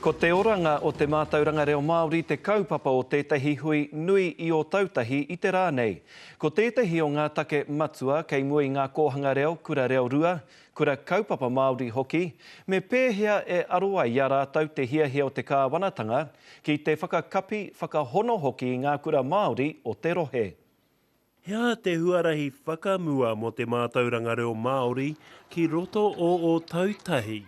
Ko te oranga o te mātauranga reo Māori te kaupapa o tētahi hui nui i o tautahi i te rā nei. Ko tētahi o ngā take matua kei mua i ngā kōhanga reo, kura reo rua, kura kaupapa Māori hoki, me pēhea e aroa i a rātau te hiahia o te kāwanatanga ki te whakakapi whakahono hoki i ngā kura Māori o te rohe. Hea te huarahi whakamua mo te mātauranga reo Māori ki roto o tautahi.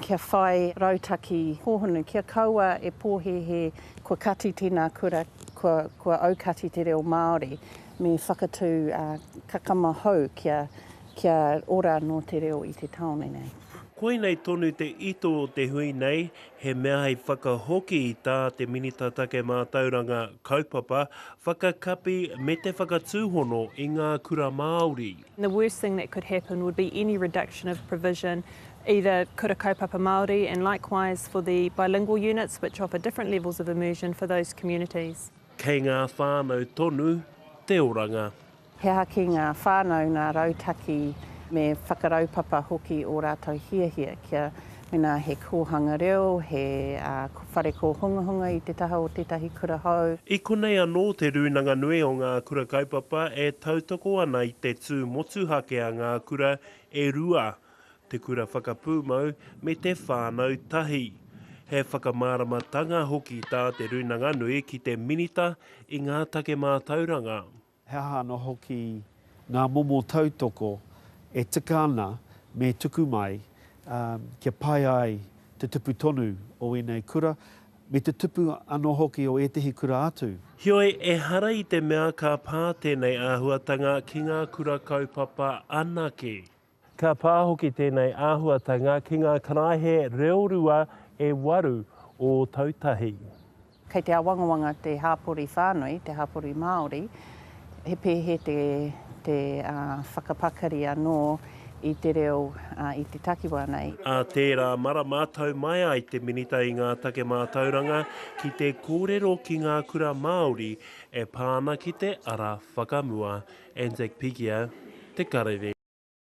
Kia whai rautaki hōhonu, kia kaua e pōhehe kua kati tēnā kura, kua aukati te reo Māori, me whakatū kakama hou kia ora no te reo i te taone nei. Koinei tonu te ito o te hui nei, he mea hei whakahoki i tā te minita take mātauranga kaupapa, whakakapi me te whakatūhono i ngā kura Māori. The worst thing that could happen would be any reduction of provision, either kura kaupapa Māori and likewise for the bilingual units which offer different levels of immersion for those communities. Kei ngā whānau tonu, te oranga. He aha ki ngā whānau ngā rautaki me whakaraupapa hoki o rātou hiahia, kia mena he kōhanga reo, he whare ko hungahunga i te taha o tētahi kura hau. I konei anō te rūnanga nui o ngā kura kaupapa e tautoko ana i te tū motuhake a ngā kura e rua, te kura whakapūmau me te whānau tahi. He whakamāramatanga hoki tā te rūnanga nui ki te minita i ngā take mātauranga. He aha no hoki ngā momo tautoko e tika ana me tuku mai kia pai ai te tupu tonu o enei kura, me te tupu anō hoki o etehi kura atu. Hioi e hara i te mea ka pā tēnei āhuatanga ki ngā kura kaupapa anake. Ka pā hoki tēnei āhuatanga ki ngā karaihe reo rua e waru o tautahi. Kei te awangawanga te hāpori whānui, te hāpori Māori, he pēhe te whakapakari anō i te reo i te takiwa nei. A tērā maramātau mai ai te minita i ngā take mātauranga ki te kōrero ki ngā kura Māori e pāna ki te ara whakamua. Anzac Pigia, Te Karere.